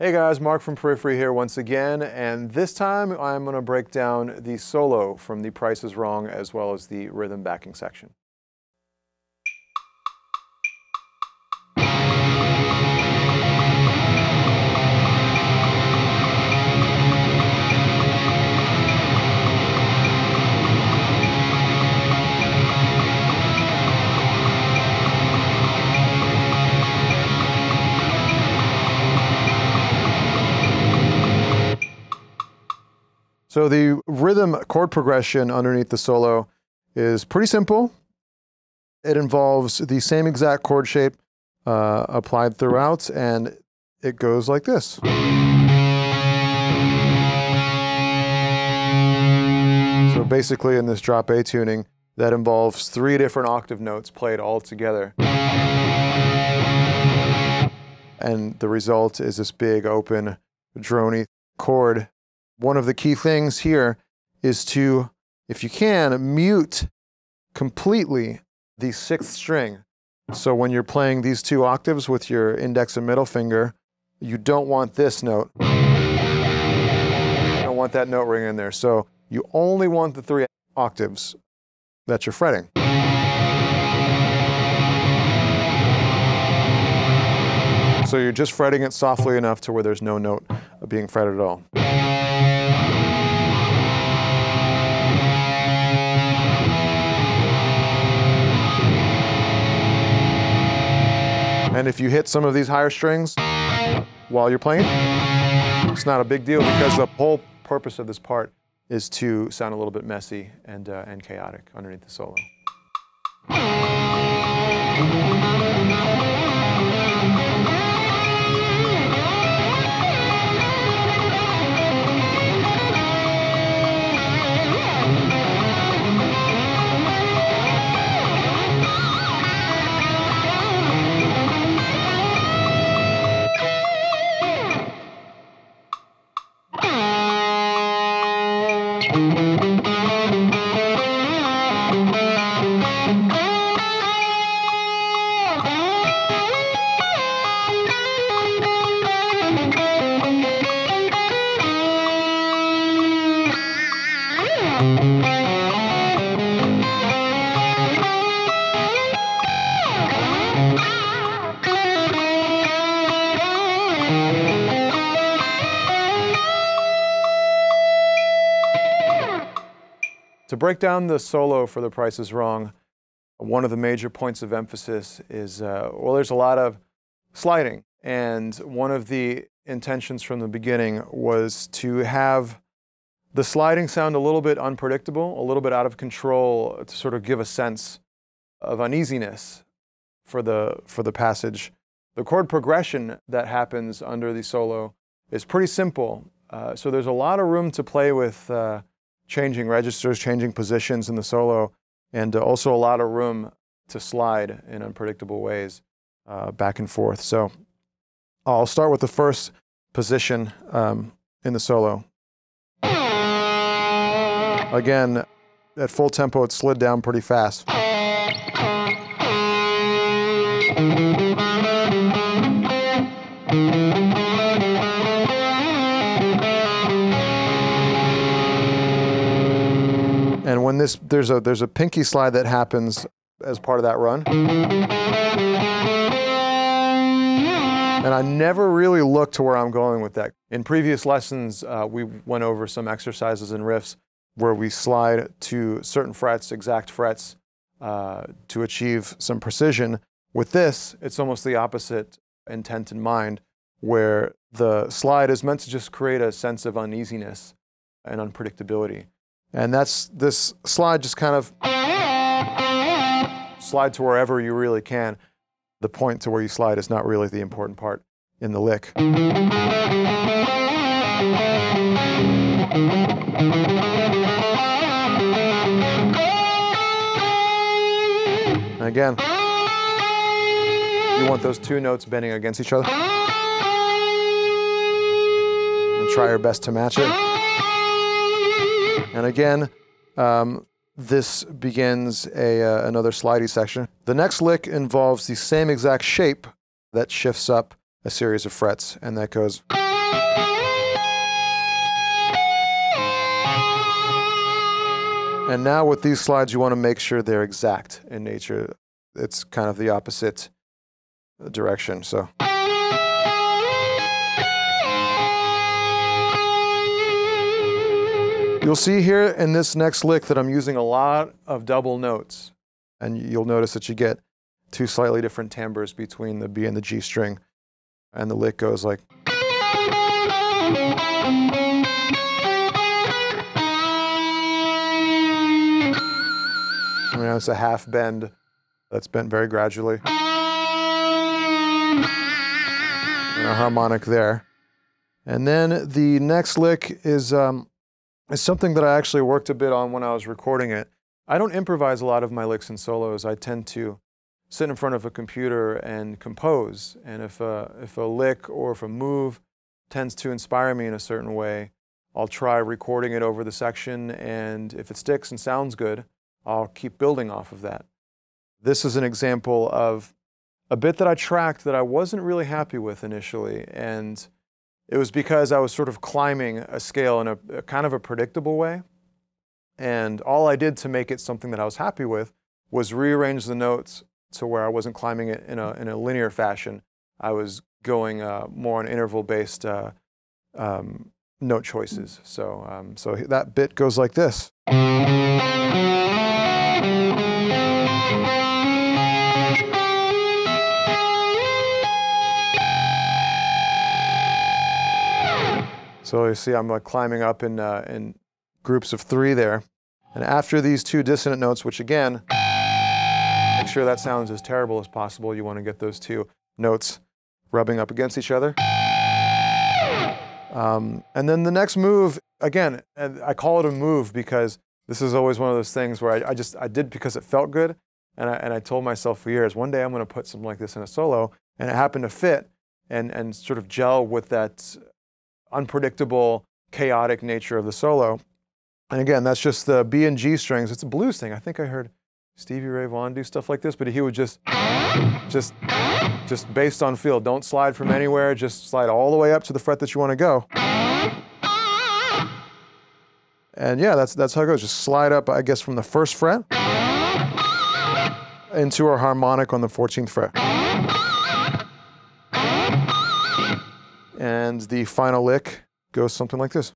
Hey guys, Mark from Periphery here once again, and this time I'm going to break down the solo from The Price is Wrong as well as the rhythm backing section. So the rhythm chord progression underneath the solo is pretty simple. It involves the same exact chord shape applied throughout, and it goes like this. So basically in this drop A tuning, that involves 3 different octave notes played all together. And the result is this big, open, drony chord. One of the key things here is to, if you can, mute completely the 6th string. So when you're playing these 2 octaves with your index and middle finger, you don't want this note. You don't want that note ring in there. So you only want the 3 octaves that you're fretting. So you're just fretting it softly enough to where there's no note being fretted at all. And if you hit some of these higher strings while you're playing, it's not a big deal because the whole purpose of this part is to sound a little bit messy and chaotic underneath the solo. To break down the solo for The Price is Wrong, one of the major points of emphasis is, well, there's a lot of sliding. And one of the intentions from the beginning was to have the sliding sound a little bit unpredictable, a little bit out of control, to sort of give a sense of uneasiness for the passage. The chord progression that happens under the solo is pretty simple. So there's a lot of room to play with changing registers, changing positions in the solo, and also a lot of room to slide in unpredictable ways back and forth. So I'll start with the first position in the solo. Again, at full tempo, it slid down pretty fast. And when there's a Pinkie Slide that happens as part of that run. And I never really looked to where I'm going with that. In previous lessons, we went over some exercises and riffs where we slide to certain frets, exact frets, to achieve some precision. With this, it's almost the opposite intent in mind, where the slide is meant to just create a sense of uneasiness and unpredictability. And this slide just kind of slide to wherever you really can. The point to where you slide is not really the important part in the lick. And again, you want those 2 notes bending against each other. And try your best to match it. And again, this begins another slidey section. The next lick involves the same exact shape that shifts up a series of frets, and that goes. And now with these slides, you want to make sure they're exact in nature. It's kind of the opposite direction. So. You'll see here in this next lick that I'm using a lot of double notes. And you'll notice that you get two slightly different timbres between the B and the G string. And the lick goes like. I mean, it's a half bend that's bent very gradually. And a harmonic there. And then the next lick is something that I actually worked a bit on when I was recording it. I don't improvise a lot of my licks and solos. I tend to sit in front of a computer and compose. And if a lick or if a move tends to inspire me in a certain way, I'll try recording it over the section, and if it sticks and sounds good, I'll keep building off of that. This is an example of a bit that I tracked that I wasn't really happy with initially, and it was because I was sort of climbing a scale in a kind of a predictable way. And all I did to make it something that I was happy with was rearrange the notes to where I wasn't climbing it in a linear fashion. I was going more on interval-based note choices. So that bit goes like this. So you see I'm like climbing up in groups of 3 there. And after these 2 dissonant notes, which again, make sure that sounds as terrible as possible. You want to get those 2 notes rubbing up against each other. And then the next move, again, I call it a move because this is always one of those things where I did because it felt good. And I told myself for years, one day I'm going to put something like this in a solo. And it happened to fit and sort of gel with that unpredictable, chaotic nature of the solo. And again, that's just the B and G strings. It's a blues thing. I think I heard Stevie Ray Vaughan do stuff like this, but he would just based on feel. Don't slide from anywhere. Just slide all the way up to the fret that you want to go. And yeah, that's how it goes. Just slide up, I guess, from the 1st fret into our harmonic on the 14th fret. And the final lick goes something like this.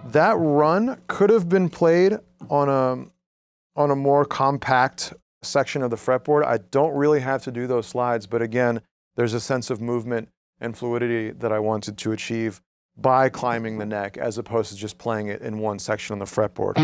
That run could have been played on a more compact section of the fretboard. I don't really have to do those slides, but again, there's a sense of movement and fluidity that I wanted to achieve by climbing the neck as opposed to just playing it in one section on the fretboard.